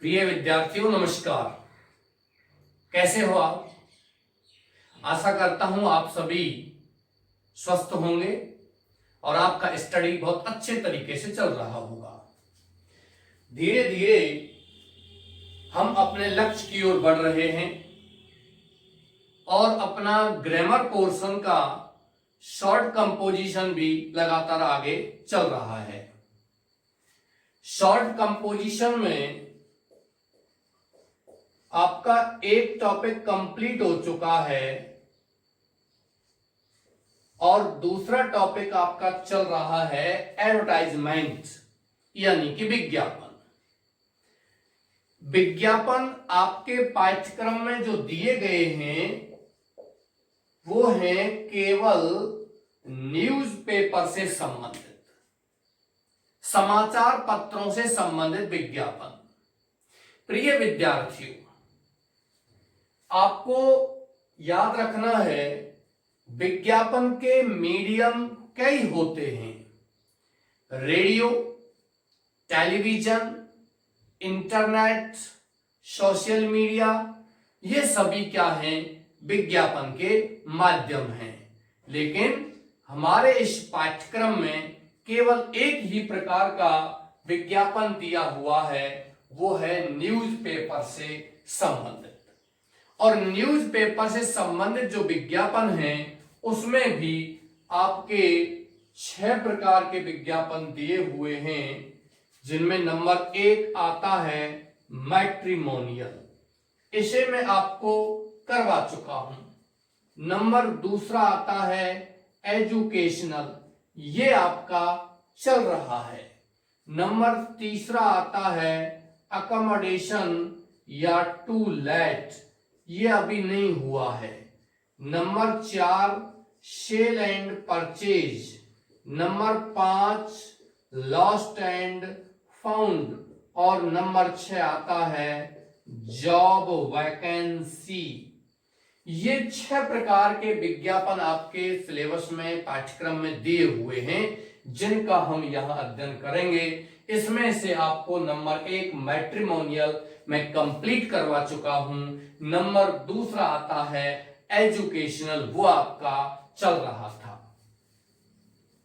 प्रिय विद्यार्थियों नमस्कार। कैसे हो आप? आशा करता हूं आप सभी स्वस्थ होंगे और आपका स्टडी बहुत अच्छे तरीके से चल रहा होगा। धीरे धीरे हम अपने लक्ष्य की ओर बढ़ रहे हैं और अपना ग्रामर पोर्शन का शॉर्ट कंपोजिशन भी लगातार आगे चल रहा है। शॉर्ट कंपोजिशन में आपका एक टॉपिक कंप्लीट हो चुका है और दूसरा टॉपिक आपका चल रहा है एडवर्टाइजमेंट यानी कि विज्ञापन। विज्ञापन आपके पाठ्यक्रम में जो दिए गए हैं वो हैं केवल न्यूज़पेपर से संबंधित, समाचार पत्रों से संबंधित विज्ञापन। प्रिय विद्यार्थियों, आपको याद रखना है विज्ञापन के मीडियम कई होते हैं। Radio, television, internet, social media, ये सभी क्या हैं? विज्ञापन के माध्यम हैं। लेकिन हमारे इस पाठ्यक्रम में केवल एक ही प्रकार का विज्ञापन दिया हुआ है, वो है न्यूज़पेपर से संबंधित। और न्यूज़पेपर से संबंधित जो विज्ञापन है उसमें भी आपके 6 प्रकार के विज्ञापन दिए हुए हैं, जिनमें नंबर 1 आता है मैट्रिमोनियल। इसे मैं आपको करवा चुका हूं। नंबर 2 आता है एजुकेशनल, ये आपका चल रहा है। नंबर 3 आता है अकोमोडेशन या टू लेट, ये अभी नहीं हुआ है। Number 4 sale and purchase. Number 5 lost and found और नंबर 6 आता है जॉब वैकेंसी। ये 6 प्रकार के विज्ञापन आपके सिलेबस में पाठ्यक्रम में दिए हुए हैं, जिनका हम यहां अध्ययन करेंगे। इसमें से आपको नंबर 1 मैट्रिमोनियल मैं कंप्लीट करवा चुका हूं। नंबर 2 आता है एजुकेशनल, वो आपका चल रहा था।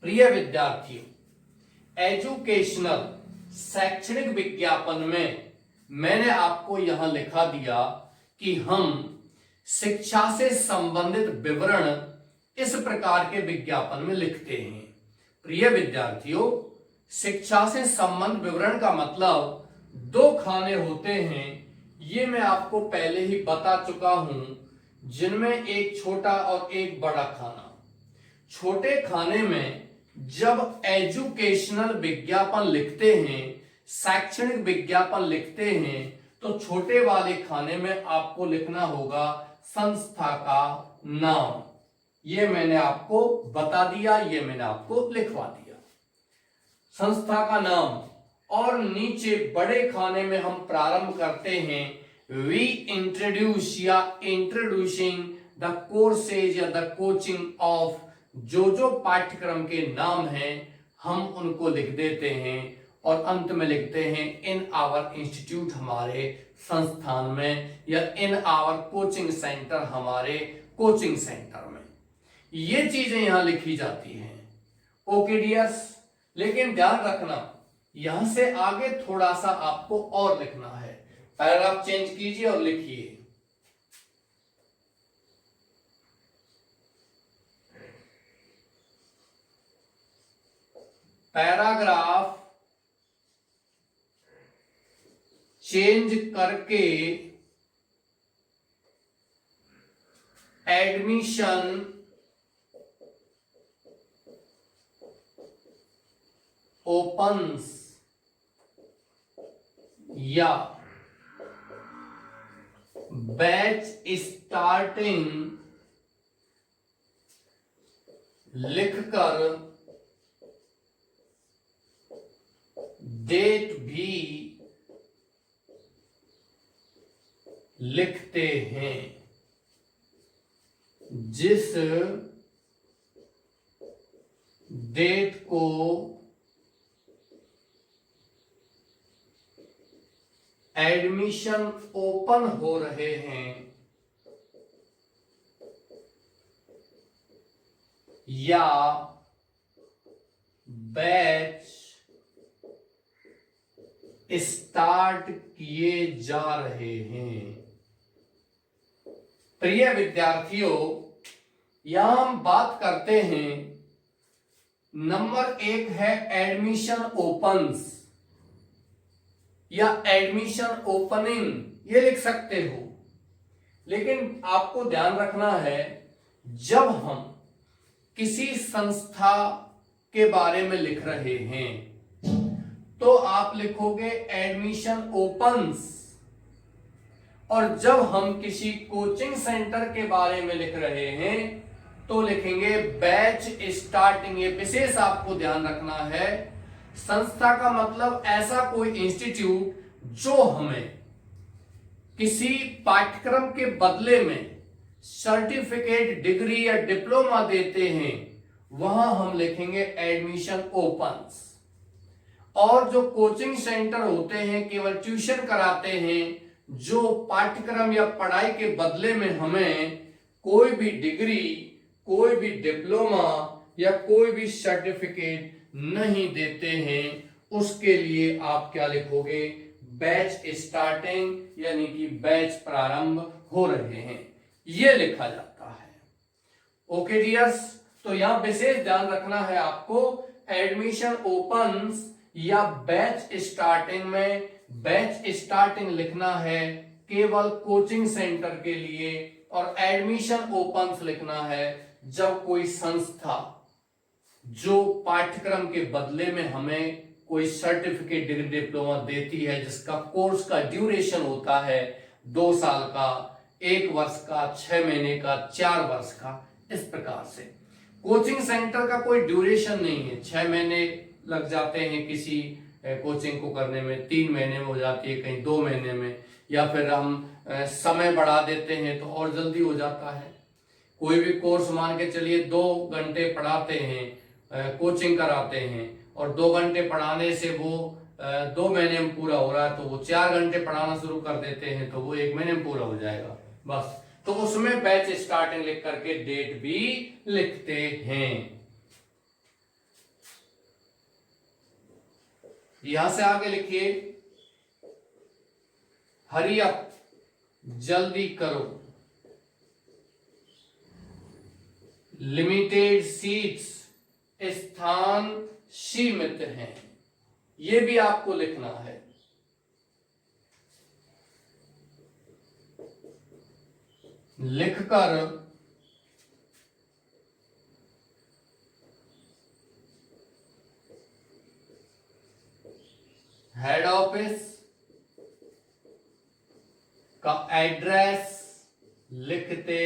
प्रिय विद्यार्थियों, एजुकेशनल शैक्षणिक विज्ञापन में मैंने आपको यहां लिखा दिया कि हम शिक्षा से संबंधित विवरण इस प्रकार के विज्ञापन में लिखते हैं। प्रिय विद्यार्थियों, शिक्षा से संबंध विवरण का मतलब 2 खाने होते हैं, ये मैं आपको पहले ही बता चुका हूं, जिनमें एक छोटा और एक बड़ा खाना। छोटे खाने में जब एजुकेशनल विज्ञापन लिखते हैं, शैक्षणिक विज्ञापन लिखते हैं, तो छोटे वाले खाने में आपको लिखना होगा संस्था का नाम। ये मैंने आपको बता दिया, ये मैंने आपको लिखवा दिया, संस्था का नाम। और नीचे बड़े खाने में हम प्रारंभ करते हैं वी इंट्रोड्यूस या इंट्रोड्यूसिंग द कोर्सेज या द कोचिंग ऑफ, जो पाठ्यक्रम के नाम हैं हम उनको लिख देते हैं और अंत में लिखते हैं इन आवर इंस्टीट्यूट, हमारे संस्थान में, या इन आवर कोचिंग सेंटर, हमारे कोचिंग सेंटर में। ये चीजें यहां लिखी जाती हैं। ओके डियर्स, लेकिन ध्यान रखना यहां से आगे थोड़ा सा आपको और लिखना है। पैराग्राफ चेंज कीजिए और लिखिए पैराग्राफ चेंज करके एडमिशन ओपन्स या बैच स्टार्टिंग लिखकर डेट भी लिखते हैं, जिस डेट को एडमिशन ओपन हो रहे हैं या बैच स्टार्ट किए जा रहे हैं। प्रिय विद्यार्थियों, यहां हम बात करते हैं, नंबर 1 है एडमिशन ओपन्स या एडमिशन ओपनिंग, ये लिख सकते हो। लेकिन आपको ध्यान रखना है, जब हम किसी संस्था के बारे में लिख रहे हैं तो आप लिखोगे एडमिशन ओपन्स, और जब हम किसी कोचिंग सेंटर के बारे में लिख रहे हैं तो लिखेंगे बैच स्टार्टिंग। ये विशेष आपको ध्यान रखना है। संस्था का मतलब ऐसा कोई इंस्टीट्यूट जो हमें किसी पाठ्यक्रम के बदले में सर्टिफिकेट, डिग्री या डिप्लोमा देते हैं, वहां हम लिखेंगे एडमिशन ओपन्स। और जो कोचिंग सेंटर होते हैं, केवल ट्यूशन कराते हैं, जो पाठ्यक्रम या पढ़ाई के बदले में हमें कोई भी डिग्री, कोई भी डिप्लोमा या कोई भी सर्टिफिकेट नहीं देते हैं, उसके लिए आप क्या लिखोगे? बैच स्टार्टिंग, यानी कि बैच प्रारंभ हो रहे हैं, यह लिखा जाता है। ओके डियर्स, तो यहां विशेष ध्यान रखना है आपको, एडमिशन ओपन्स या बैच स्टार्टिंग में बैच स्टार्टिंग लिखना है केवल कोचिंग सेंटर के लिए, और एडमिशन ओपन्स लिखना है जब कोई संस्था जो पाठ्यक्रम के बदले में हमें कोई सर्टिफिकेट, डिग्री, डिप्लोमा देती है, जिसका कोर्स का ड्यूरेशन होता है 2 साल का, 1 वर्ष का, 6 महीने का, 4 वर्ष का, इस प्रकार से। कोचिंग सेंटर का कोई ड्यूरेशन नहीं है, 6 महीने लग जाते हैं किसी कोचिंग को करने में, 3 महीने में हो जाती है, कहीं 2 महीने में, या फिर हम समय बढ़ा देते हैं तो और जल्दी हो जाता है। कोई भी कोर्स मान के चलिए 2 घंटे पढ़ाते हैं, कोचिंग कराते हैं, और 2 घंटे पढ़ाने से वो 2 महीने में पूरा हो रहा है, तो वो 4 घंटे पढ़ाना शुरू कर देते हैं, तो वो 1 महीने में पूरा हो जाएगा बस। तो उसमें बैच स्टार्टिंग लिख करके डेट भी लिखते हैं। यहां से आगे लिखिए, हरी अप, जल्दी करो, लिमिटेड सीट्स, स्थान सीमित हैं, ये भी आपको लिखना है। लिखकर हेड ऑफिस का एड्रेस लिखते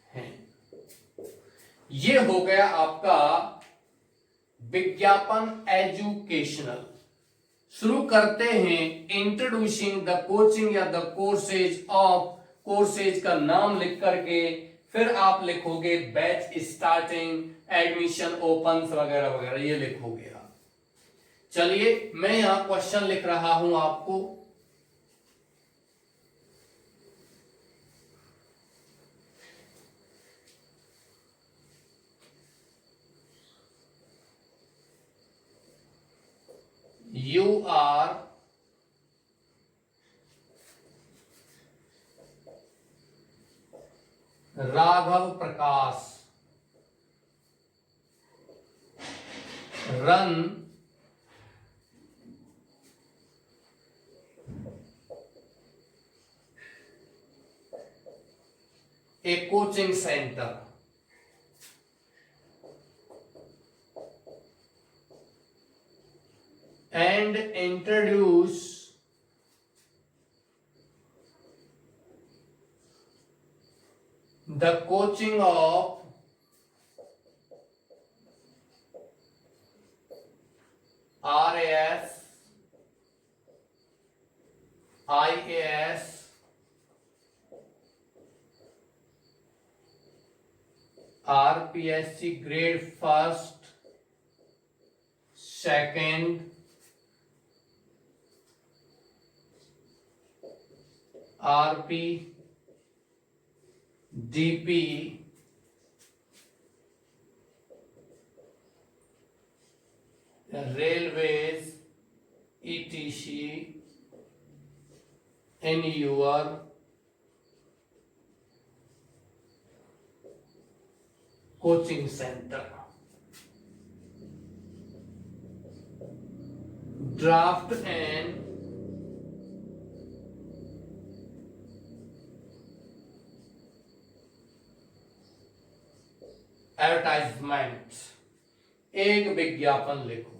हैं। ये हो गया आपका विज्ञापन एजुकेशनल। शुरू करते हैं इंट्रोड्यूसिंग द कोचिंग या द कोर्सेज ऑफ, कोर्सेज का नाम लिख करके फिर आप लिखोगे बैच स्टार्टिंग, एडमिशन ओपन्स वगैरह वगैरह, ये लिखोगे आप। चलिए मैं यहां क्वेश्चन लिख रहा हूं आपको। You are Raghav Prakash, run a coaching center and introduce the coaching of RAS, IAS, RPSC grade 1st, 2nd, RP, DP, railways, etc. in your coaching center. Draft and advertisement, एक विज्ञापन लिखो।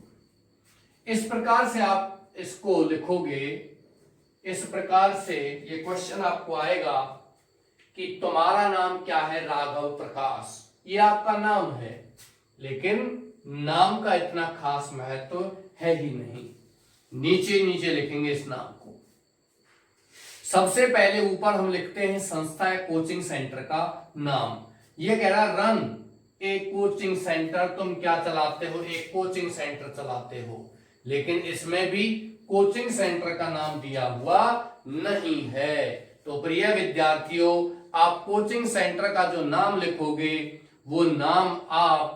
इस प्रकार से आप इसको लिखोगे, इस प्रकार से ये क्वेश्चन आपको आएगा कि तुम्हारा नाम क्या है? राघव प्रकाश। ये आपका नाम है, लेकिन नाम का इतना खास महत्व है ही नहीं। नीचे नीचे लिखेंगे इस नाम को। सबसे पहले ऊपर हम लिखते हैं संस्था या कोचिंग सेंटर का नाम। ये कह रहा रन एक कोचिंग सेंटर, तुम क्या चलाते हो? एक कोचिंग सेंटर चलाते हो। लेकिन इसमें भी कोचिंग सेंटर का नाम दिया हुआ नहीं है। तो प्रिय विद्यार्थियों, आप कोचिंग सेंटर का जो नाम लिखोगे वो नाम आप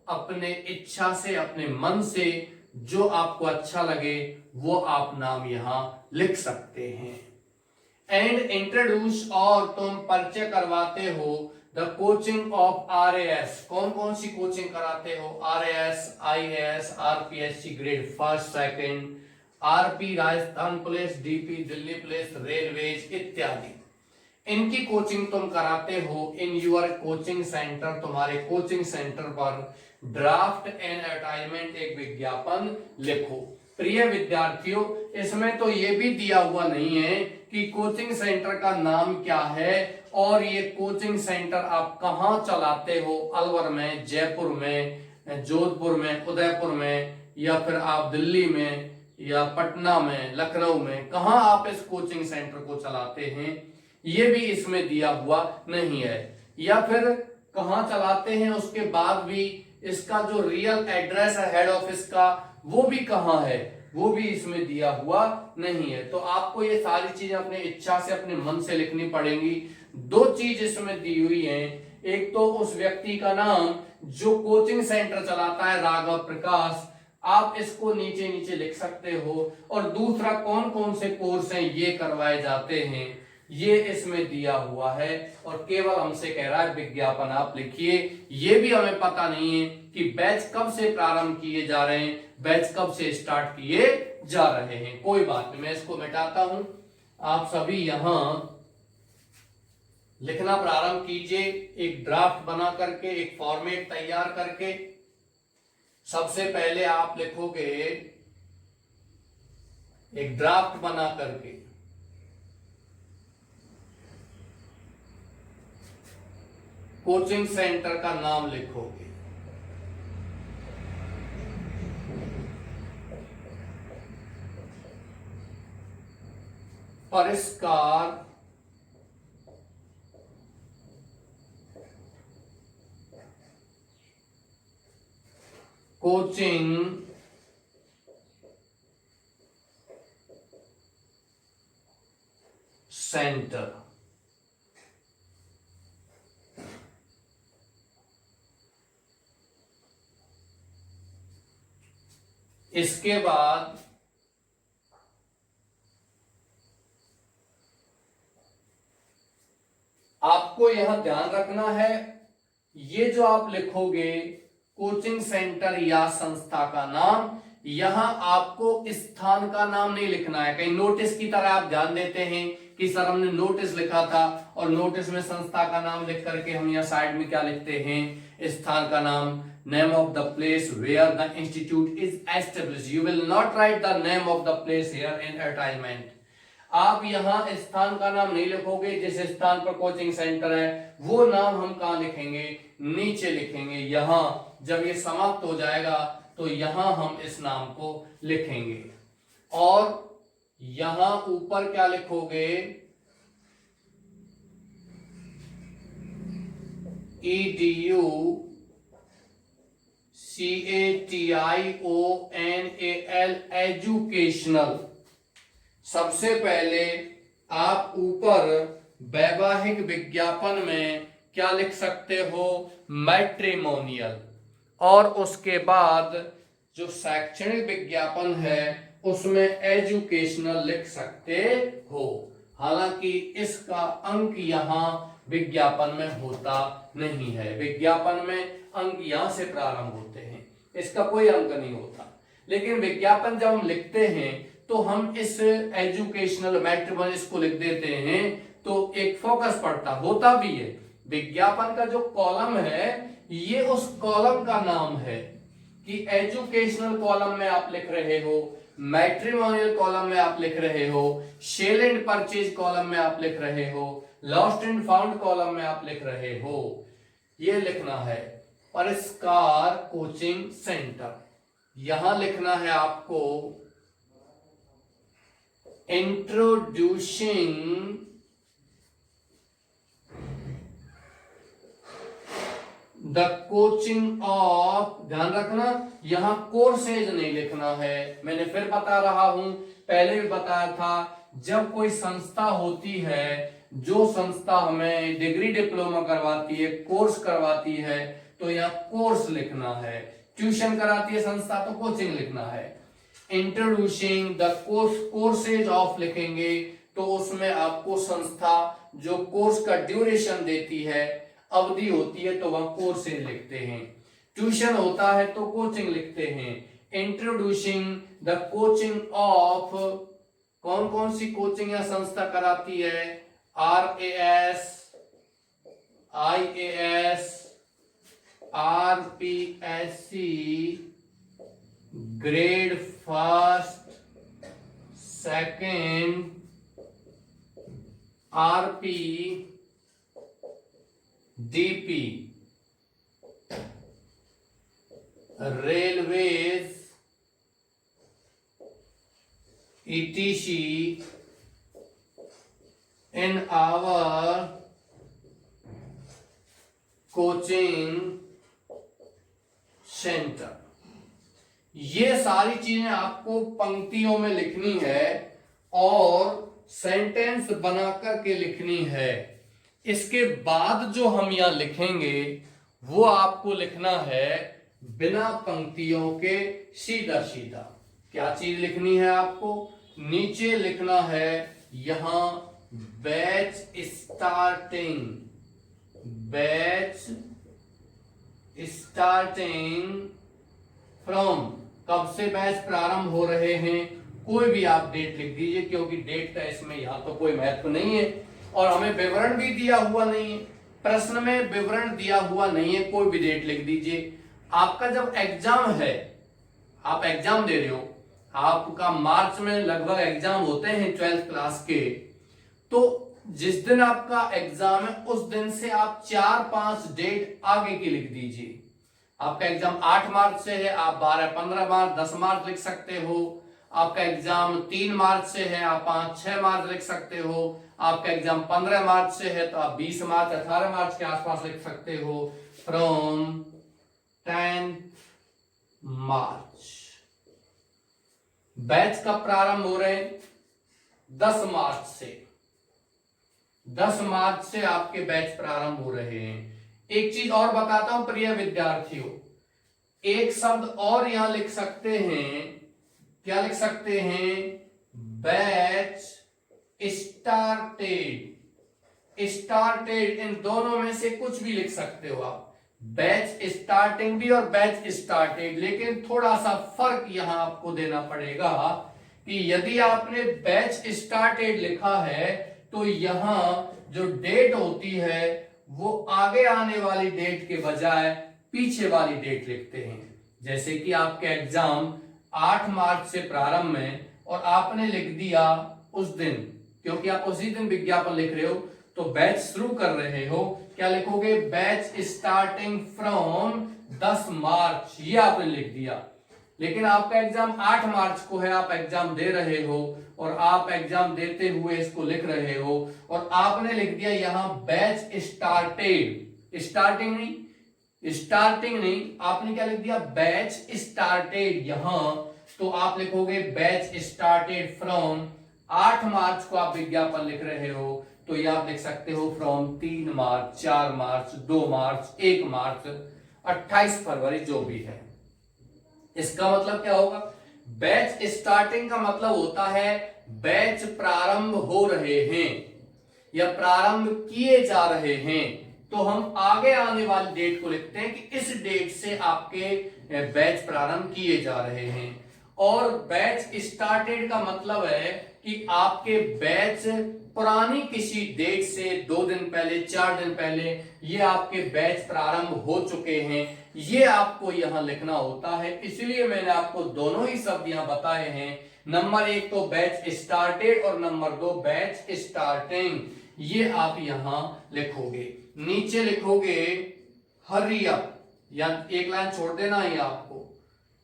अपने इच्छा से, अपने मन से, जो आपको अच्छा लगे वो आप नाम यहां लिख सकते हैं। एंड इंट्रोड्यूस, और तुम परिचय करवाते हो द कोचिंग ऑफ RAS। कौन कौन सी कोचिंग कराते हो? RAS, IAS, RPSC grade first second, RP Rajasthan police, DP Delhi police, railways इत्यादि। इनकी कोचिंग तुम कराते हो इन यूर कोचिंग सेंटर। तुम्हारे कोचिंग सेंटर पर ड्राफ्ट एंड एडवर्टाइजमेंट, एक विज्ञापन लिखो। प्रिय विद्यार्थियों, इसमें तो ये भी दिया हुआ नहीं है कि कोचिंग सेंटर का नाम क्या है और ये कोचिंग सेंटर आप कहां चलाते हो। अलवर में, जयपुर में, जोधपुर में, उदयपुर में, या फिर आप दिल्ली में या पटना में, लखनऊ में, कहां आप इस कोचिंग सेंटर को चलाते हैं, ये भी इसमें दिया हुआ नहीं है। या फिर कहां चलाते हैं उसके बाद भी इसका जो रियल एड्रेस है हेड ऑफिस का, वो भी कहां है, वो भी इसमें दिया हुआ नहीं है। तो आपको ये सारी चीजें अपनी इच्छा से, अपने मन से लिखनी पड़ेंगी। दो चीज इसमें दी हुई है, एक तो उस व्यक्ति का नाम जो कोचिंग सेंटर चलाता है, राघव प्रकाश, आप इसको नीचे नीचे लिख सकते हो। और दूसरा कौन कौन से कोर्स हैं ये करवाए जाते हैं, ये इसमें दिया हुआ है। और केवल हमसे कह रहा है विज्ञापन आप लिखिए। ये भी हमें पता नहीं है कि बैच कब से प्रारंभ किए जा रहे हैं, बैच कब से स्टार्ट किए जा रहे हैं। कोई बात नहीं, मैं इसको मिटाता हूं। आप सभी यहां लिखना प्रारंभ कीजिए, एक ड्राफ्ट बना करके, एक फॉर्मेट तैयार करके। सबसे पहले आप लिखोगे एक ड्राफ्ट बना करके, कोचिंग सेंटर का नाम लिखोगे। परिष्कार कोचिंग सेंटर। इसके बाद आपको यहां ध्यान रखना है, ये जो आप लिखोगे कोचिंग सेंटर या संस्था का नाम, यहां आपको स्थान का नाम नहीं लिखना है। कहीं नोटिस की तरह आप ध्यान देते हैं कि सर हमने नोटिस लिखा था और नोटिस में संस्था का नाम लिख करके हम यहां साइड में क्या लिखते हैं? स्थान का नाम, name of the place where the institute is established. You will not write the name of the place here in advertisement. आप यहां स्थान का नाम नहीं लिखोगे। जिस स्थान पर कोचिंग सेंटर है वो नाम हम कहां लिखेंगे? नीचे लिखेंगे। यहां जब ये समाप्त हो जाएगा तो यहां हम इस नाम को लिखेंगे। और यहां ऊपर क्या लिखोगे? EDU CATIONAL educational. सबसे पहले आप ऊपर वैवाहिक विज्ञापन में क्या लिख सकते हो, मैट्रिमोनियल, और उसके बाद जो शैक्षणिक विज्ञापन है उसमें एजुकेशनल लिख सकते हो। हालांकि इसका अंक यहां विज्ञापन में होता नहीं है, विज्ञापन में अंक यहां से प्रारंभ होते हैं, इसका कोई अंक नहीं होता। लेकिन विज्ञापन जब हम लिखते हैं तो हम इस एजुकेशनल मैट्रिमोनियल इसको लिख देते हैं तो एक फोकस पड़ता होता भी है। विज्ञापन का जो कॉलम है ये उस कॉलम का नाम है कि एजुकेशनल कॉलम में आप लिख रहे हो, मैट्रिमोनियल कॉलम में आप लिख रहे हो, सेल एंड परचेज कॉलम में आप लिख रहे हो, लॉस्ट एंड फाउंड कॉलम में आप लिख रहे हो। ये लिखना है परिष्कार कोचिंग सेंटर, यहां लिखना है आपको इंट्रोड्यूसिंग द कोचिंग ऑफ, ध्यान रखना यहां कोर्सेज नहीं लिखना है। मैंने फिर बता रहा हूं, पहले भी बताया था, जब कोई संस्था होती है, जो संस्था हमें डिग्री डिप्लोमा करवाती है, कोर्स करवाती है, तो यहाँ कोर्स लिखना है। ट्यूशन कराती है संस्था तो कोचिंग लिखना है। इंट्रोड्यूसिंग द कोर्सेज ऑफ लिखेंगे तो उसमें आपको संस्था जो कोर्स का ड्यूरेशन देती है, अवधि होती है, तो वह कोर्सेज लिखते हैं। ट्यूशन होता है तो कोचिंग लिखते हैं। इंट्रोड्यूसिंग द कोचिंग ऑफ, कौन कौन सी कोचिंग या संस्था कराती है, RAS, IAS, RPSC, grade first, second, RP, DP, railways, ETC, in our coaching centre. ये सारी चीजें आपको पंक्तियों में लिखनी है और सेंटेंस बनाकर के लिखनी है। इसके बाद जो हम यहां लिखेंगे वो आपको लिखना है बिना पंक्तियों के, सीधा सीधा। क्या चीज लिखनी है आपको, नीचे लिखना है यहां batch starting, batch starting from, कब से बैच प्रारंभ हो रहे हैं, कोई भी आप डेट लिख दीजिए, क्योंकि डेट का इसमें यहां तो कोई महत्व नहीं है और हमें विवरण भी दिया हुआ नहीं है, प्रश्न में विवरण दिया हुआ नहीं है, कोई भी डेट लिख दीजिए। आपका जब एग्जाम है, आप एग्जाम दे रहे हो, आपका मार्च में लगभग एग्जाम होते हैं 12th क्लास के, तो जिस दिन आपका एग्जाम है उस दिन से आप 4-5 डेट आगे की लिख दीजिए। आपका एग्जाम 8 मार्च से है, आप 12-15 मार्च 10 मार्च लिख सकते हो। आपका एग्जाम 3 मार्च से है, आप 5-6 मार्च लिख सकते हो। आपका एग्जाम 15 मार्च से है तो आप 20 मार्च 18 मार्च के आसपास लिख सकते हो। From 10 March. बैच कब प्रारंभ हो रहे हैं, 10 मार्च से, 10 मार्च से आपके बैच प्रारंभ हो रहे हैं। एक चीज और बताता हूं प्रिय विद्यार्थियों, एक शब्द और यहां लिख सकते हैं, क्या लिख सकते हैं, बैच स्टार्टेड, स्टार्टेड, इन दोनों में से कुछ भी लिख सकते हो आप, बैच स्टार्टिंग भी और बैच स्टार्टेड। लेकिन थोड़ा सा फर्क यहां आपको देना पड़ेगा कि यदि आपने बैच स्टार्टेड लिखा है तो यहां जो डेट होती है वो आगे आने वाली डेट के बजाय पीछे वाली डेट लिखते हैं। जैसे कि आपके एग्जाम 8 मार्च से प्रारंभ में और आपने लिख दिया उस दिन, क्योंकि आप उसी दिन विज्ञापन लिख रहे हो तो बैच शुरू कर रहे हो, क्या लिखोगे, बैच स्टार्टिंग फ्रॉम 10 मार्च, ये आपने लिख दिया। लेकिन आपका एग्जाम 8 मार्च को है, आप एग्जाम दे रहे हो और आप एग्जाम देते हुए इसको लिख रहे हो और आपने लिख दिया यहां बैच स्टार्टेड, स्टार्टिंग नहीं, आपने क्या लिख दिया, बैच स्टार्टेड यहां, तो आप लिखोगे बैच स्टार्टेड फ्रॉम 8 मार्च को आप विज्ञापन लिख रहे हो तो ये आप लिख सकते हो फ्रॉम 3 मार्च, 4 मार्च, 2 मार्च, 1 मार्च, 28 फरवरी, जो भी है। इसका मतलब क्या होगा? बैच स्टार्टिंग का मतलब होता है बैच प्रारंभ हो रहे हैं या प्रारंभ किए जा रहे हैं, तो हम आगे आने वाली डेट को लिखते हैं कि इस डेट से आपके बैच प्रारंभ किए जा रहे हैं। और बैच स्टार्टेड का मतलब है कि आपके बैच पुरानी किसी डेट से 2 दिन पहले, 4 दिन पहले ये आपके बैच प्रारंभ हो चुके हैं, ये आपको यहां लिखना होता है। इसलिए मैंने आपको दोनों ही शब्द यहां बताए हैं। नंबर 1 तो बैच स्टार्टेड और नंबर 2 बैच स्टार्टिंग, ये आप यहां लिखोगे। नीचे लिखोगे हरी अप, या एक लाइन छोड़ देना है आपको,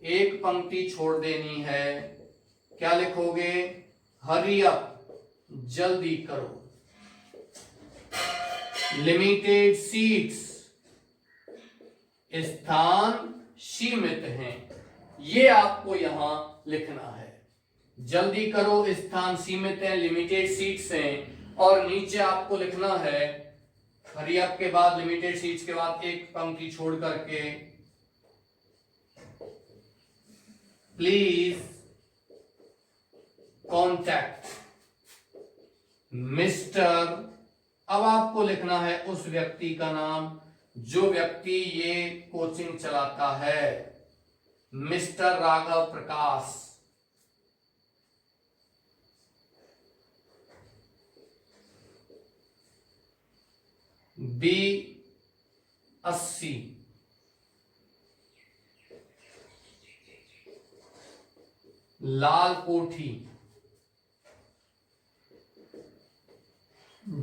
एक पंक्ति छोड़ देनी है। क्या लिखोगे? हरी अप, जल्दी करो। लिमिटेड सीट्स, स्थान सीमित हैं, ये आपको यहां लिखना है। जल्दी करो, स्थान सीमित है, लिमिटेड सीट्स हैं। और नीचे आपको लिखना है हरी अप के बाद, लिमिटेड सीट्स के बाद एक पंक्ति छोड़ करके, प्लीज कॉन्टैक्ट मिस्टर। अब आपको लिखना है उस व्यक्ति का नाम जो व्यक्ति ये कोचिंग चलाता है, मिस्टर राघव प्रकाश। B80 लाल कोठी,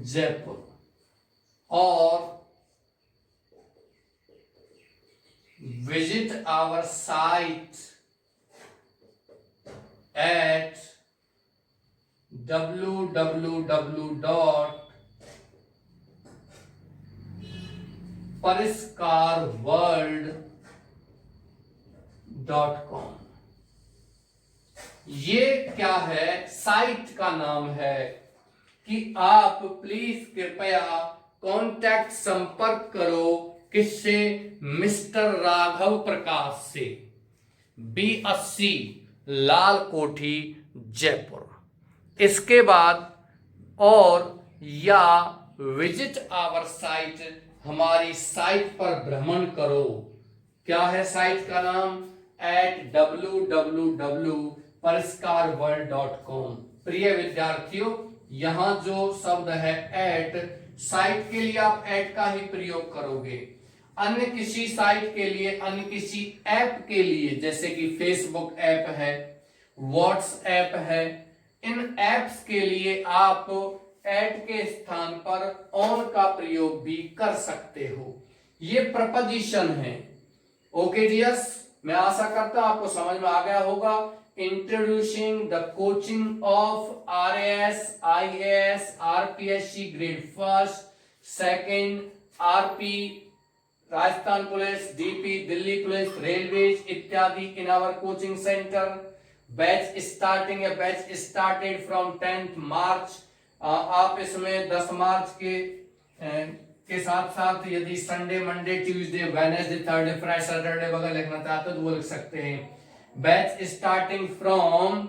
जयपुर। और visit our site at www.pariskarworld.com। ये क्या है? साइट का नाम है कि आप प्लीज कृपया कांटेक्ट, संपर्क करो, किससे? मिस्टर राघव प्रकाश से, B80 लाल कोठी, जयपुर। इसके बाद और या विजिट आवर साइट, हमारी साइट पर भ्रमण करो। क्या है साइट का नाम? @www.pariskarworld.com। प्रिय विद्यार्थियों, यहां जो शब्द है एट, साइट के लिए आप एट का ही प्रयोग करोगे। अन्य किसी साइट के लिए, अन्य किसी ऐप के लिए, जैसे कि फेसबुक ऐप है, व्हाट्सएप है, इन ऐप्स के लिए आप एट के स्थान पर ऑन का प्रयोग भी कर सकते हो। ये प्रपोजिशन है। ओके डियर्स, मैं आशा करता हूं आपको समझ में आ गया होगा। Introducing the coaching of RAS, IAS, RPSC grade 1, 2, RP, Rajasthan police, DP, Delhi police, railways इत्यादि in our coaching centre. Batch starting या batch started from 10th March. आप इसमें 10 मार्च के साथ साथ यदि Sunday, Monday, Tuesday, Wednesday, Thursday, Friday, Saturday वगैरह लिखना चाहते हो तो वो लिख सकते हैं। Batch starting from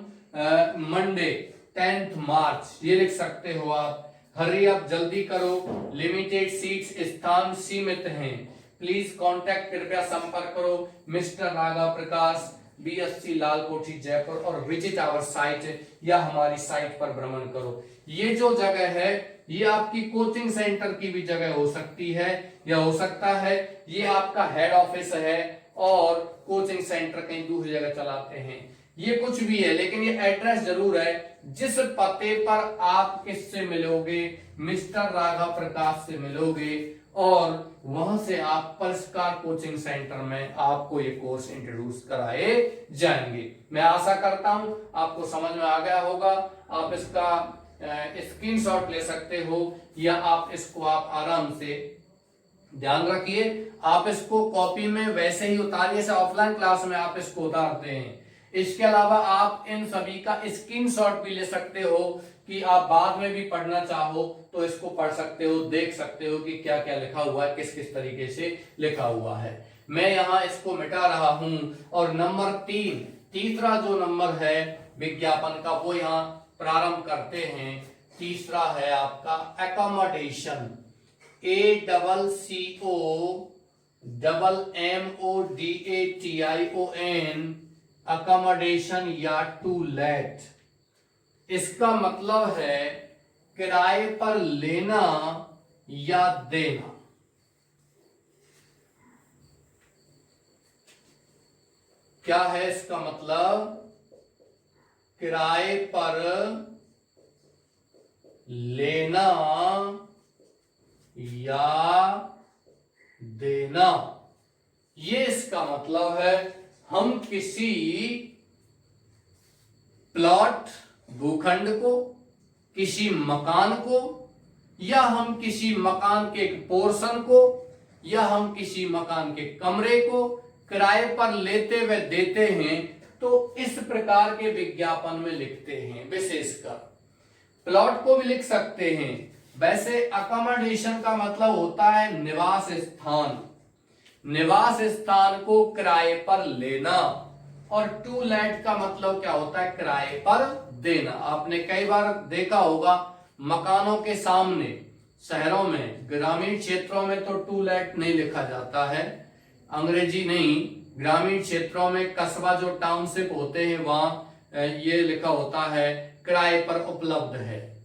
Monday 10th March, ये लिख सकते हो आप। हरी अप, जल्दी करो, लिमिटेड सीट्स, स्थान सीमित हैं, प्लीज कांटेक्ट, कृपया संपर्क करो, मिस्टर राघव प्रकाश, B80 लाल कोठी, जयपुर। और विजिट आवर साइट, या हमारी साइट पर भ्रमण करो। ये जो जगह है ये आपकी कोचिंग सेंटर की भी जगह हो सकती है, या हो सकता है ये आपका हेड ऑफिस है और कोचिंग सेंटर कहीं दूसरी जगह चलाते हैं। ये कुछ भी है, लेकिन ये एड्रेस जरूर है। जिस पते पर आप किससे मिलोगे? मिस्टर राघव प्रकाश से मिलोगे, और वहां से आप परिष्कार कोचिंग सेंटर में आपको ये कोर्स इंट्रोड्यूस कराए जाएंगे। मैं आशा करता हूं आपको समझ में आ गया होगा। आप इसका स्क्रीनशॉट ले सकते हो, या आप इसको आप आराम से ध्यान रखिए, आप इसको कॉपी में वैसे ही उतारिए जैसे ऑफलाइन क्लास में आप इसको उतारते हैं। इसके अलावा आप इन सभी का स्क्रीनशॉट भी ले सकते हो कि आप बाद में भी पढ़ना चाहो तो इसको पढ़ सकते हो, देख सकते हो कि क्या क्या लिखा हुआ है, किस किस तरीके से लिखा हुआ है। मैं यहाँ इसको मिटा रहा हूं और नंबर 3, तीसरा जो नंबर है विज्ञापन का वो यहाँ प्रारंभ करते हैं। तीसरा है आपका एकोमोडेशन, ACCOMMODATION, अकोमोडेशन या टू लेट। इसका मतलब है किराए पर लेना या देना। क्या है इसका मतलब? किराए पर लेना या देना, ये इसका मतलब है। हम किसी प्लॉट भूखंड को, किसी मकान को, या हम किसी मकान के पोर्शन को, या हम किसी मकान के कमरे को किराए पर लेते व देते हैं तो इस प्रकार के विज्ञापन में लिखते हैं। विशेषकर प्लॉट को भी लिख सकते हैं। वैसे अकोमोडेशन का मतलब होता है निवास स्थान, निवास स्थान को किराए पर लेना, और टू लेट का मतलब क्या होता है? किराए पर देना। आपने कई बार देखा होगा मकानों के सामने, शहरों में, ग्रामीण क्षेत्रों में तो टू लेट नहीं लिखा जाता है, अंग्रेजी नहीं, ग्रामीण क्षेत्रों में कस्बा जो टाउनशिप होते हैं वहां ये लिखा होता है किराए पर उपलब्ध है।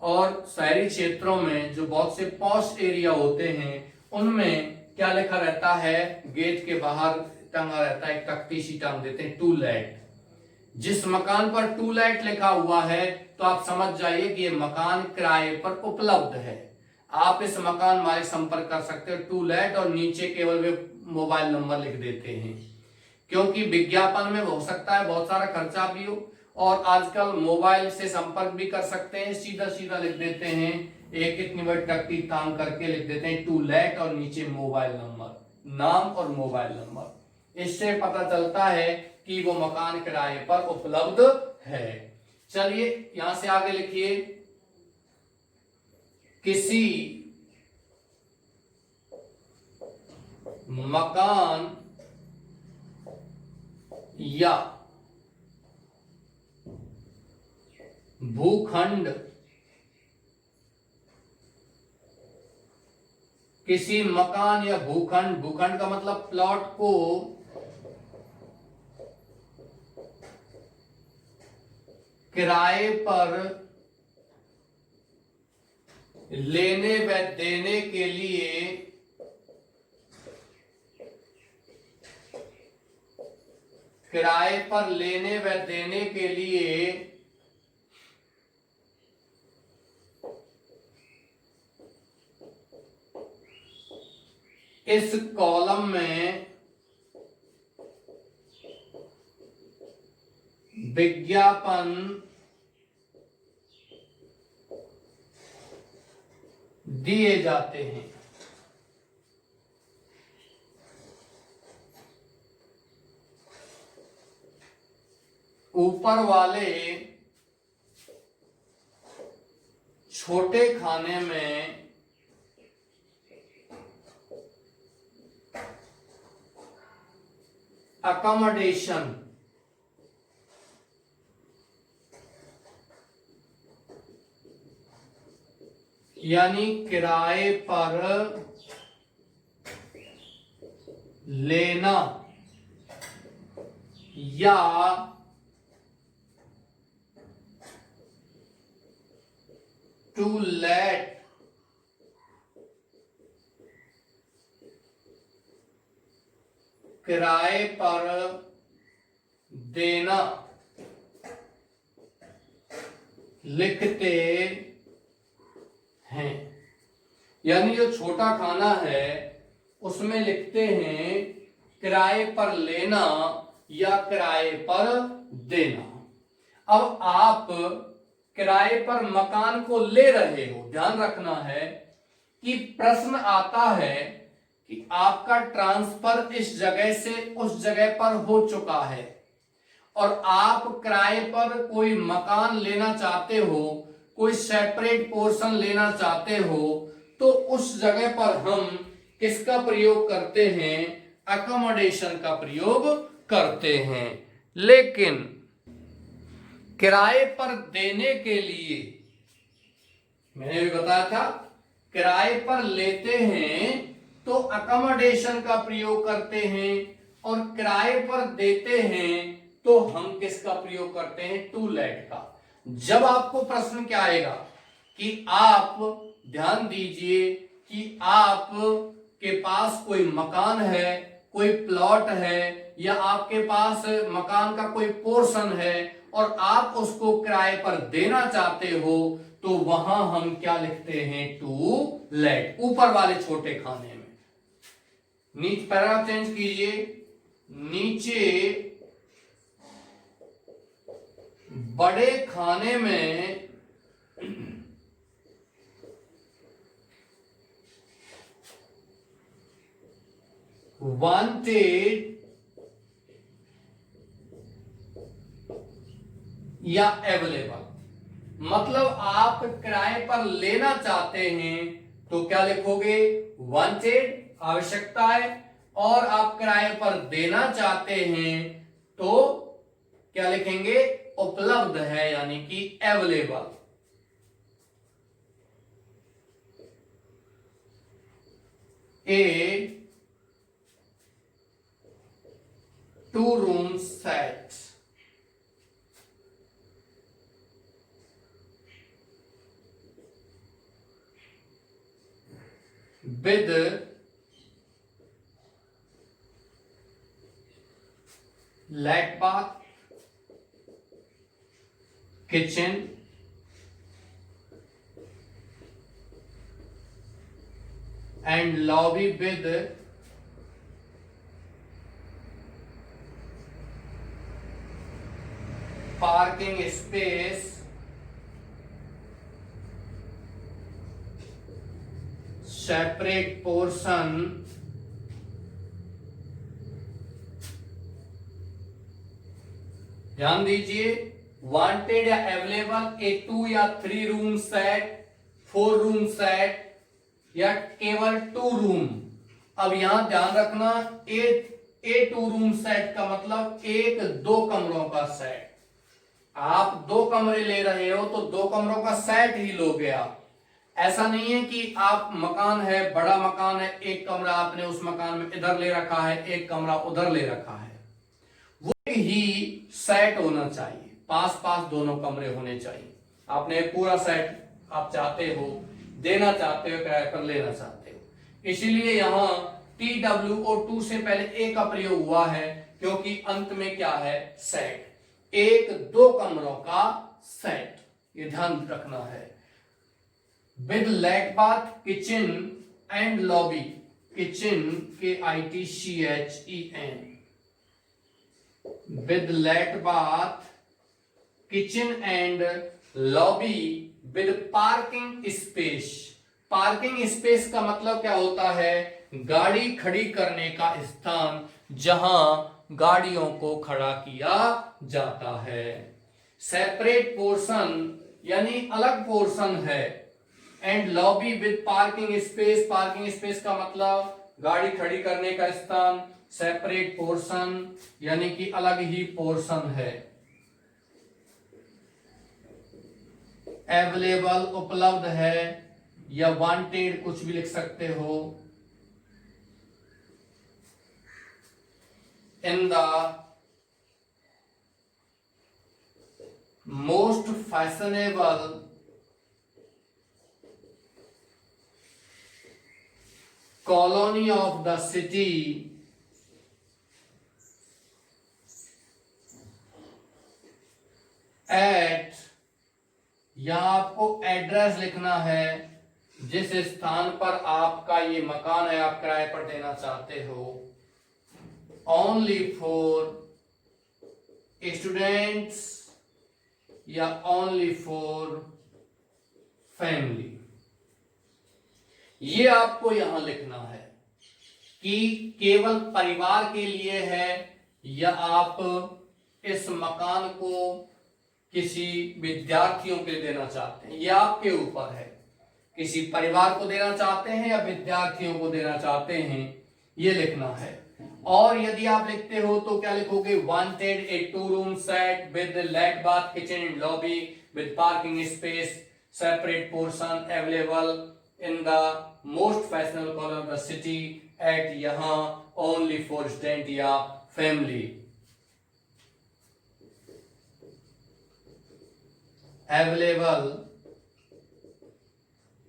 और शहरी क्षेत्रों में जो बहुत से पॉश एरिया होते हैं उनमें क्या लिखा रहता है? गेट के बाहर टंगा रहता है, एक तख्ती सी टांग देते हैं, टू लेट। जिस मकान पर टू लेट लिखा हुआ है तो आप समझ जाइए कि ये मकान किराए पर उपलब्ध है। आप इस मकान मालिक संपर्क कर सकते हो, टू लेट, और नीचे केवल वे मोबाइल नंबर लिख देते हैं, क्योंकि विज्ञापन में हो सकता है बहुत सारा खर्चा भी हो, और आजकल मोबाइल से संपर्क भी कर सकते हैं, सीधा सीधा लिख देते हैं, एक इतनी बड़ी तख्ती टांग करके लिख देते हैं टू लेट और नीचे मोबाइल नंबर, नाम और मोबाइल नंबर। इससे पता चलता है कि वो मकान किराए पर उपलब्ध है। चलिए यहां से आगे लिखिए, किसी मकान या भूखंड, किसी मकान या भूखंड, भूखंड का मतलब प्लॉट को किराए पर लेने व देने के लिए किराए पर लेने व देने के लिए इस कॉलम में विज्ञापन दिए जाते हैं। ऊपर वाले छोटे खाने में अकोमोडेशन यानी किराए पर लेना या टू लेट किराए पर देना लिखते हैं। यानी जो छोटा खाना है उसमें लिखते हैं किराए पर लेना या किराए पर देना। अब आप किराए पर मकान को ले रहे हो, ध्यान रखना है कि प्रश्न आता है कि आपका ट्रांसफर इस जगह से उस जगह पर हो चुका है और आप किराए पर कोई मकान लेना चाहते हो, कोई सेपरेट पोर्शन लेना चाहते हो, तो उस जगह पर हम किसका प्रयोग करते हैं? अकोमोडेशन का प्रयोग करते हैं। लेकिन किराए पर देने के लिए मैंने भी बताया था, किराए पर लेते हैं तो अकोमोडेशन का प्रयोग करते हैं, और किराए पर देते हैं तो हम किसका प्रयोग करते हैं? टू लेट का। जब आपको प्रश्न क्या आएगा कि आप ध्यान दीजिए कि आप के पास कोई मकान है, कोई प्लॉट है, या आपके पास मकान का कोई पोर्शन है और आप उसको किराए पर देना चाहते हो, तो वहां हम क्या लिखते हैं? टू लेट, ऊपर वाले छोटे खाने में। नीचे पैराग्राफ चेंज कीजिए, नीचे बड़े खाने में वांटेड या अवेलेबल, मतलब आप किराए पर लेना चाहते हैं तो क्या लिखोगे? वांटेड, आवश्यकता है, और आप किराए पर देना चाहते हैं तो क्या लिखेंगे? उपलब्ध है, यानी कि available. A 2 room set with lat bath, kitchen, and lobby with parking space, separate portion, ध्यान दीजिए, वांटेड या अवेलेबल, ए 2 या 3 रूम सेट, 4 रूम सेट, या केवल 2 रूम। अब यहां ध्यान रखना, ए 2 रूम सेट का मतलब 1-2 कमरों का सेट। आप 2 कमरे ले रहे हो तो 2 कमरों का सेट ही लोगे आप। ऐसा नहीं है कि आप मकान है, बड़ा मकान है, एक कमरा आपने उस मकान में इधर ले रखा है, एक कमरा उधर ले रखा है। वो ही सेट होना चाहिए, पास पास दोनों कमरे होने चाहिए। आपने पूरा सेट आप चाहते हो, देना चाहते हो, किराए पर लेना चाहते हो, इसीलिए यहां TWO2 से पहले ए का प्रयोग हुआ है, क्योंकि अंत में क्या है? सेट, 1-2 कमरों का सेट, ये ध्यान रखना है। With let bath, kitchen and lobby, kitchen KITCHEN, with let bath, kitchen and lobby with parking space। Parking space का मतलब क्या होता है? गाड़ी खड़ी करने का स्थान, जहां गाड़ियों को खड़ा किया जाता है। सेपरेट पोर्शन यानी अलग पोर्शन है, and lobby with parking space, parking space का मतलब गाड़ी खड़ी करने का स्थान, सेपरेट पोर्शन यानी कि अलग ही पोर्शन है। अवेलेबल उपलब्ध है, या वांटेड कुछ भी लिख सकते हो। In the most fashionable colony of the city, at, यहां आपको एड्रेस लिखना है, जिस स्थान पर आपका ये मकान है, आप किराए पर देना चाहते हो। ओनली फॉर स्टूडेंट्स या ओनली फॉर फैमिली, ये आपको यहां लिखना है कि केवल परिवार के लिए है, या आप इस मकान को किसी विद्यार्थियों के लिए देना चाहते हैं, ये आपके ऊपर है। किसी परिवार को देना चाहते हैं या विद्यार्थियों को देना चाहते हैं, ये लिखना है। और यदि आप लिखते हो तो क्या लिखोगे, wanted a 2 room set with lat bath kitchen and lobby with parking space, separate portion available in the most fashionable corner of the city at यहां ओनली फॉर स्टूडेंट या family. Available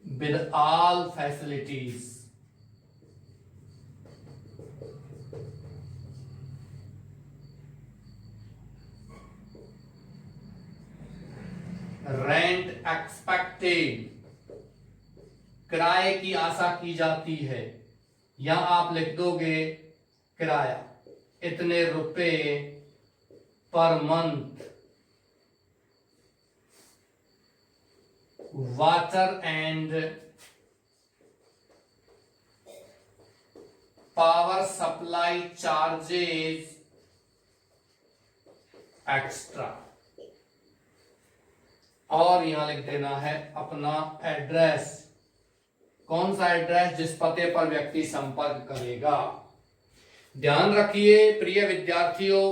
with all facilities, rent expected, किराए की आशा की जाती है। यहां आप लिख दोगे किराया इतने रुपए per month. Water and power supply charges extra. और यहां लिख देना है अपना एड्रेस, कौन सा एड्रेस, जिस पते पर व्यक्ति संपर्क करेगा। ध्यान रखिए प्रिय विद्यार्थियों,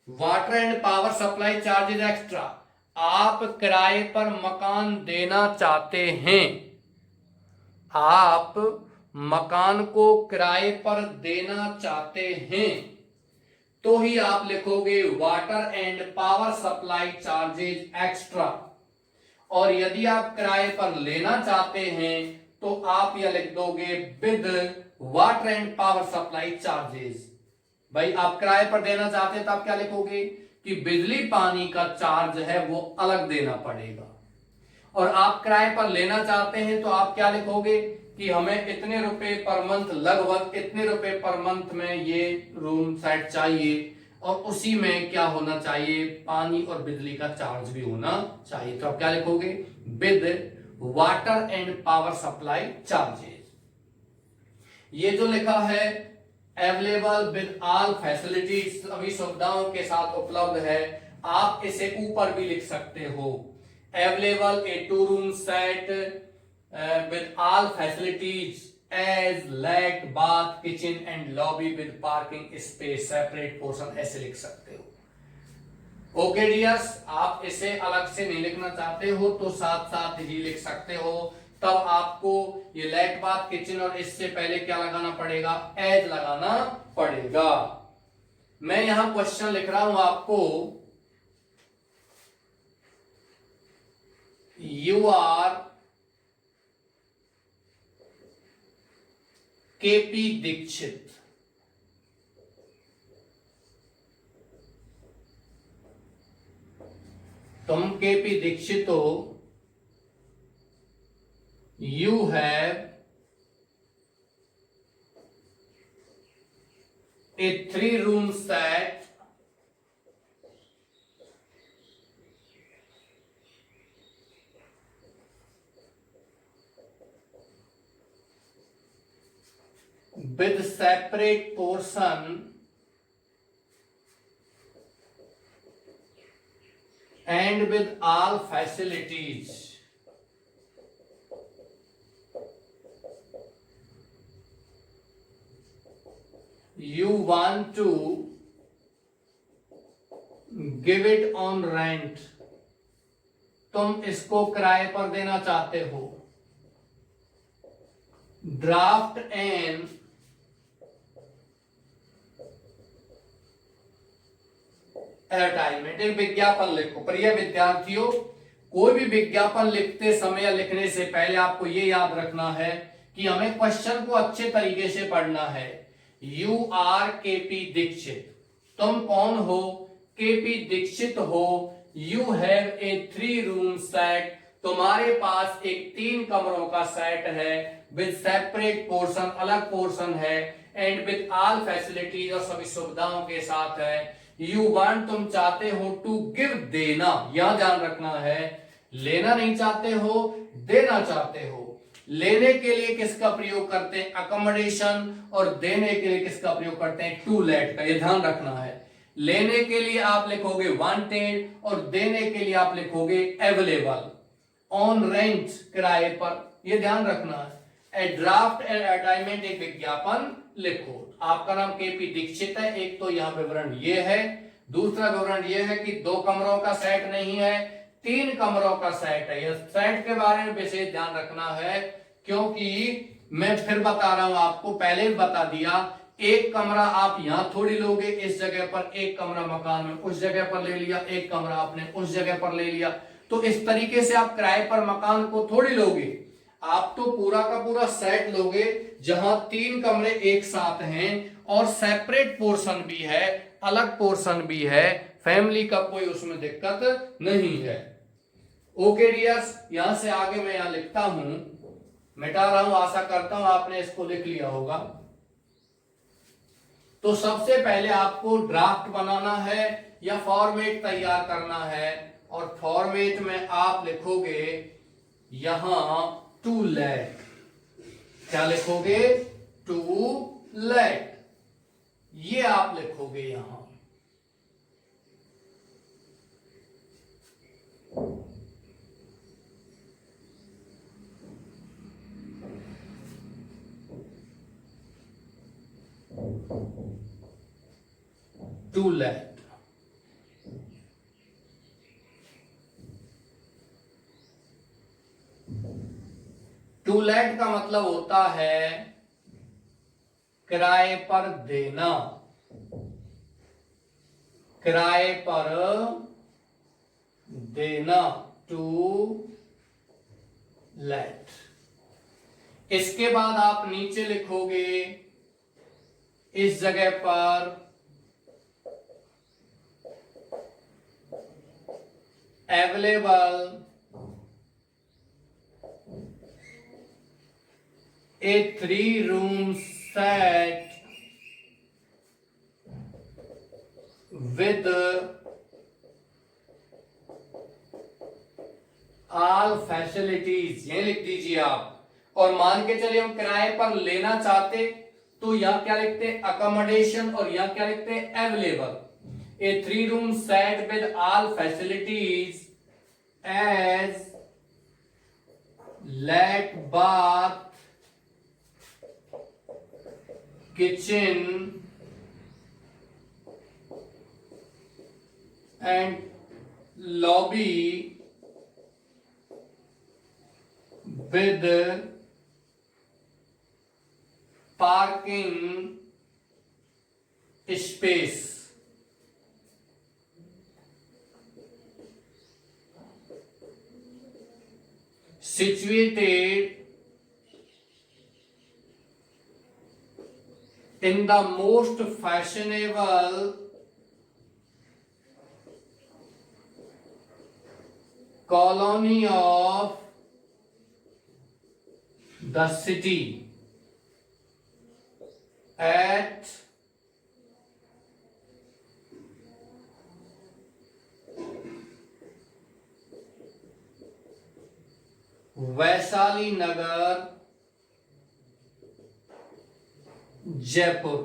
water and power supply charges extra, आप किराए पर मकान देना चाहते हैं, आप मकान को किराए पर देना चाहते हैं, तो ही आप लिखोगे water and power supply charges extra. और यदि आप किराए पर लेना चाहते हैं तो आप यह लिख दोगे with water and power supply charges. भाई आप किराए पर देना चाहते हैं तो आप क्या लिखोगे कि बिजली पानी का चार्ज है वो अलग देना पड़ेगा। और आप किराए पर लेना चाहते हैं तो आप क्या लिखोगे कि हमें इतने रुपए पर मंथ, लगभग इतने रुपए पर मंथ में ये रूम सेट चाहिए, और उसी में क्या होना चाहिए, पानी और बिजली का चार्ज भी होना चाहिए। तो आप क्या लिखोगे, with water and power supply charges. ये जो लिखा है अवेलेबल विद ऑल फैसिलिटीज, सभी सुविधाओं के साथ उपलब्ध है, आप इसे ऊपर भी लिख सकते हो, available a 2 room set with all facilities as lat bath kitchen and lobby with parking space separate portion, ऐसे लिख सकते हो। ओके डियर्स, आप इसे अलग से नहीं लिखना चाहते हो तो साथ साथ ही लिख सकते हो। तब आपको ये लैट बाथ किचन और इससे पहले क्या लगाना पड़ेगा, एज लगाना पड़ेगा। मैं यहां क्वेश्चन लिख रहा हूं आपको, यू आर केपी दीक्षित, तुम केपी दीक्षित हो, you have a 3 room set with separate portion and with all facilities. You want to give it on rent, तुम इसको किराए पर देना चाहते हो। ड्राफ्ट एंड एडवर्टाइजमेंट, एक विज्ञापन लिखो। प्रिय विद्यार्थियों, कोई भी विज्ञापन लिखते समय या लिखने से पहले आपको यह याद रखना है कि हमें क्वेश्चन को अच्छे तरीके से पढ़ना है। यू आर केपी दीक्षित, तुम कौन हो, केपी दीक्षित हो। You have a 3 room set, तुम्हारे पास एक 3 कमरों का सेट है, विद सेपरेट पोर्शन, अलग पोर्शन है, एंड विद ऑल फैसिलिटीज, और सभी सुविधाओं के साथ है। यू वांट, तुम चाहते हो, टू गिव, देना, यह ध्यान रखना है, लेना नहीं चाहते हो, देना चाहते हो। लेने के लिए किसका प्रयोग करते हैं, अकोमोडेशन, और देने के लिए किसका प्रयोग करते हैं, टू लेट का, ये ध्यान रखना है। लेने के लिए आप लिखोगे वांटेड और देने के लिए आप लिखोगे अवेलेबल। ऑन रेंट, किराए पर, यह ध्यान रखना है। ए ड्राफ्ट एडवर्टाइजमेंट, एक विज्ञापन लिखो। आपका नाम केपी दीक्षित है, एक तो यहां विवरण ये है, दूसरा विवरण ये है कि 2 कमरों का सेट नहीं है, 3 कमरों का सेट है। यह सेट के बारे में विशेष ध्यान रखना है, क्योंकि मैं फिर बता रहा हूं आपको, पहले भी बता दिया, एक कमरा आप यहां थोड़ी लोगे इस जगह पर, एक कमरा मकान में उस जगह पर ले लिया, एक कमरा आपने उस जगह पर ले लिया, तो इस तरीके से आप किराए पर मकान को थोड़ी लोगे। आप तो पूरा का पूरा सेट लोगे जहां 3 कमरे एक साथ हैं और सेपरेट पोर्शन भी है, अलग पोर्शन भी है, फैमिली का कोई उसमें दिक्कत नहीं है। ओके डियर्स, यहां से आगे मैं यहां लिखता हूं, मिटा रहा हूं, आशा करता हूं आपने इसको लिख लिया होगा। तो सबसे पहले आपको ड्राफ्ट बनाना है या फॉर्मेट तैयार करना है, और फॉर्मेट में आप लिखोगे यहां टू लेट। क्या लिखोगे? टू लेट, ये आप लिखोगे यहां। टू लेट, टू लेट का मतलब होता है किराए पर देना, किराए पर देना, टू लेट। इसके बाद आप नीचे लिखोगे इस जगह पर available a 3-room set with all facilities, ये लिख दीजिए आप। और मान के चलिए हम किराए पर लेना चाहते तो यहां क्या लिखते हैं? अकोमोडेशन, और यहां क्या लिखते हैं? Available. A 3-room set with all facilities as let, bath, kitchen and lobby with parking space। Situated in the most fashionable colony of the city at Vaishali Nagar, Jaipur.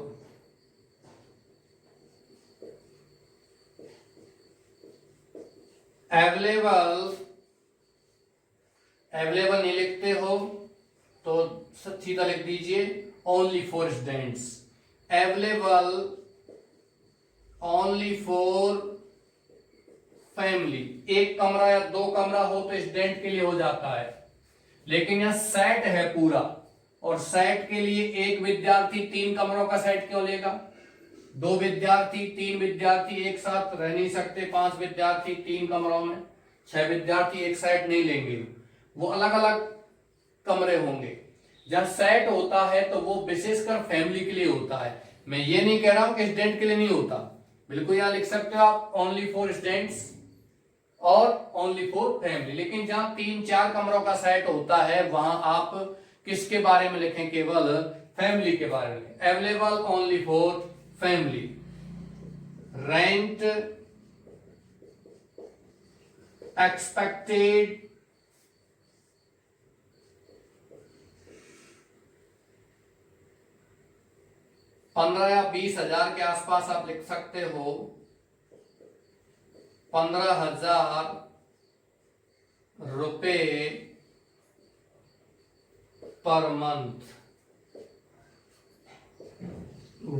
Available, available नहीं लिखते हो तो सीधा लिख दीजिए only for students. Available only for family. एक कमरा या 2 कमरा हो तो स्टूडेंट के लिए हो जाता है, लेकिन यह सेट है पूरा, और सेट के लिए एक विद्यार्थी 3 कमरों का सेट क्यों लेगा? 2 विद्यार्थी 3 विद्यार्थी एक साथ रह नहीं सकते, 5 विद्यार्थी 3 कमरों में, 6 विद्यार्थी एक सेट नहीं लेंगे, वो अलग अलग कमरे होंगे। जब सेट होता है तो वो विशेषकर फैमिली के लिए होता है। मैं ये नहीं कह रहा हूं कि स्टूडेंट के लिए नहीं होता, बिल्कुल यहां लिख सकते हो आप ओनली फॉर स्टूडेंट्स और ओनली फॉर फैमिली। लेकिन जहां 3-4 कमरों का सेट होता है वहां आप किसके बारे में लिखें? केवल फैमिली के बारे में। Available only for family. Rent expected 15 या 20 हजार के आसपास आप लिख सकते हो, 15,000 रुपए per month.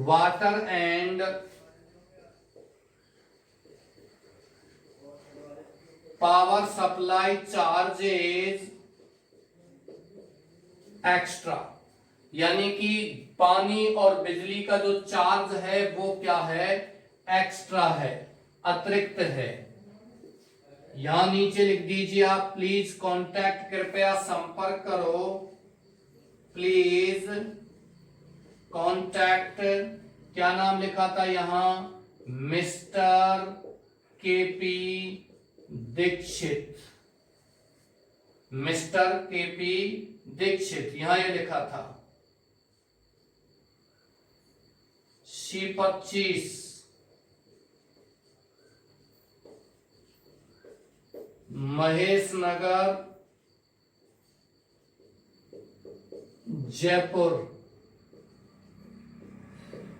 Water and power supply charges extra, यानी कि पानी और बिजली का जो चार्ज है वो क्या है, एक्स्ट्रा है, अतिरिक्त है। यहां नीचे लिख दीजिए आप, प्लीज कांटेक्ट, कृपया संपर्क करो, प्लीज कांटेक्ट, क्या नाम लिखा था यहां, mister KP Dikshit, mister KP Dikshit, यहां ये लिखा था। C25 Mahesh Nagar Jaipur,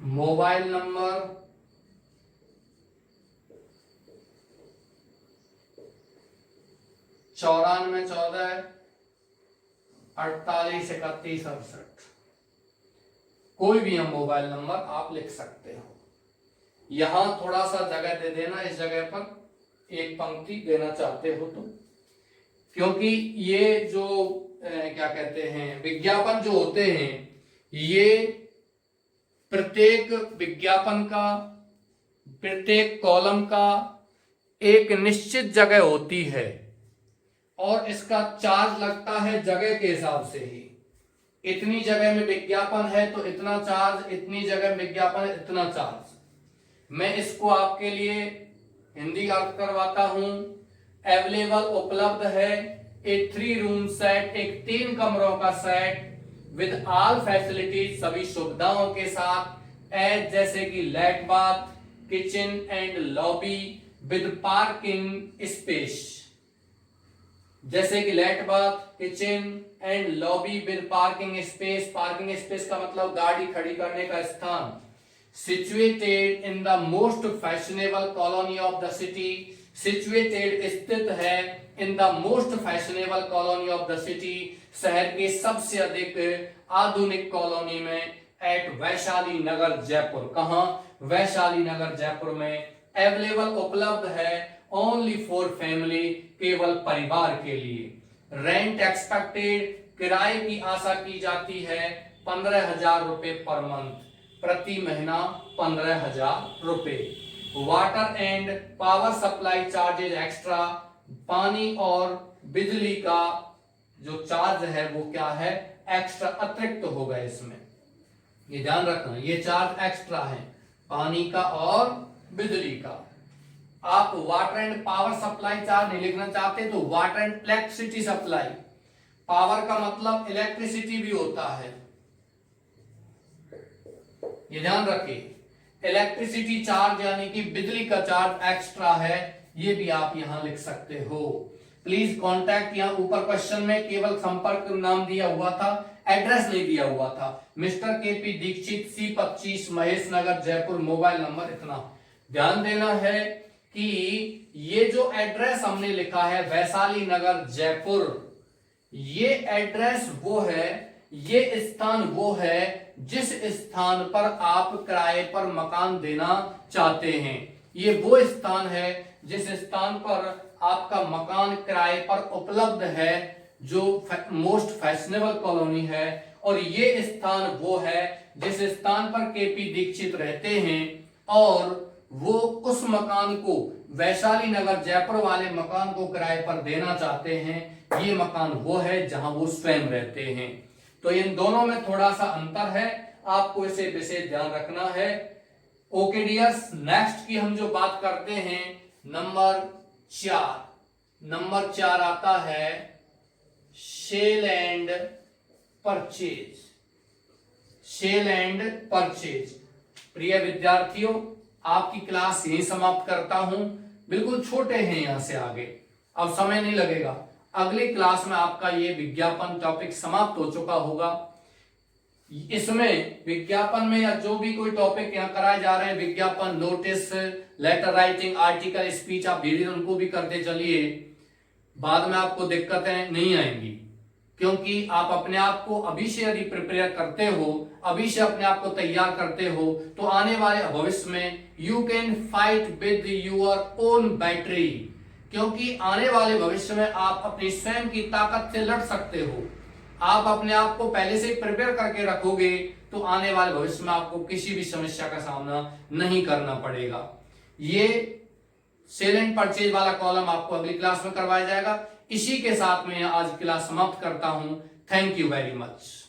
mobile number 9414483168। कोई भी हम मोबाइल नंबर आप लिख सकते हो। यहां थोड़ा सा जगह दे देना, इस जगह पर एक पंक्ति देना चाहते हो तो, क्योंकि ये जो क्या कहते हैं विज्ञापन जो होते हैं, ये प्रत्येक विज्ञापन का, प्रत्येक कॉलम का एक निश्चित जगह होती है और इसका चार्ज लगता है जगह के हिसाब से ही। इतनी जगह में विज्ञापन है तो इतना चार्ज, इतनी जगह में विज्ञापन है इतना चार्ज। मैं इसको आपके लिए हिंदी अर्थ करवाता हूं। अवेलेबल उपलब्ध है एक 3 रूम सेट, एक 3 कमरों का सेट विद ऑल फैसिलिटीज, सभी सुविधाओं के साथ, एज जैसे कि let bath, kitchen and lobby with parking space, जैसे कि let bath, kitchen and lobby with parking space. Parking space का मतलब गाड़ी खड़ी करने का स्थान। Situated in the most fashionable colony of the city, situated स्थित है in the most fashionable colony of the city, शहर के सबसे अधिक आधुनिक कॉलोनी में, एट वैशाली नगर जयपुर। कहां, वैशाली नगर जयपुर में। अवेलेबल उपलब्ध है ओनली फॉर फैमिली, केवल परिवार के लिए। रेंट एक्सपेक्टेड, किराए की आशा की जाती है 15,000 रुपए पर मंथ, प्रति महीना 15,000 रुपए। Water and power supply charges extra, पानी और बिजली का जो चार्ज है वो क्या है, एक्स्ट्रा, अतिरिक्त होगा इसमें, ये ध्यान रखना, ये चार्ज एक्स्ट्रा है पानी का और बिजली का। आप water and power supply charge नहीं लिखना चाहते तो water and electricity supply, power का मतलब इलेक्ट्रिसिटी भी होता है, ये ध्यान रखिए। इलेक्ट्रिसिटी चार्ज यानी कि बिजली का चार्ज एक्स्ट्रा है, ये भी आप यहां लिख सकते हो। प्लीज कांटेक्ट, यहां ऊपर क्वेश्चन में केवल संपर्क नाम दिया हुआ था, एड्रेस नहीं दिया हुआ था। Mister KP Dikshit, C25 Mahesh Nagar Jaipur, mobile number इतना। ध्यान देना है कि ये जो एड्रेस हमने लिखा है वैशाली नगर जयपुर, ये एड्रेस वो है, ये स्थान वो है जिस स्थान पर आप किराए पर मकान देना चाहते हैं। ये वो स्थान है जिस स्थान पर आपका मकान किराए पर उपलब्ध है, जो मोस्ट फैशनेबल कॉलोनी है, और ये स्थान वो है जिस स्थान पर केपी दीक्षित रहते हैं और वो उस मकान को, वैशाली नगर जयपुर वाले मकान को किराए पर देना चाहते हैं। ये मकान वो है जहां वो स्वयं रहते हैं। तो इन दोनों में थोड़ा सा अंतर है, आपको इसे विशेष ध्यान रखना है। ओके डियर्स, नेक्स्ट की हम जो बात करते हैं नंबर 4 आता है sale and purchase. Sale and purchase. प्रिय विद्यार्थियों, आपकी क्लास यही समाप्त करता हूं। बिल्कुल छोटे हैं यहां से आगे, अब समय नहीं लगेगा। अगली क्लास में आपका ये विज्ञापन टॉपिक समाप्त हो चुका होगा। इसमें विज्ञापन में या जो भी कोई टॉपिक यहाँ कराए जा रहे हैं, विज्ञापन, notice, letter writing, article, speech, आप धीरे धीरे उनको भी करते चलिए। बाद में आपको दिक्कतें नहीं आएंगी, क्योंकि आप अपने आप को अभी से यदि प्रिपेयर करते हो, अभी से अपने आप को तैयार करते हो, तो आने वाले भविष्य में you can fight with your own battery, क्योंकि आने वाले भविष्य में आप अपनी स्वयं की ताकत से लड़ सकते हो। आप अपने आप को पहले से प्रिपेयर करके रखोगे तो आने वाले भविष्य में आपको किसी भी समस्या का सामना नहीं करना पड़ेगा। ये सेल एंड परचेज वाला कॉलम आपको अगली क्लास में करवाया जाएगा। इसी के साथ मैं आज क्लास समाप्त करता हूं। Thank you very much.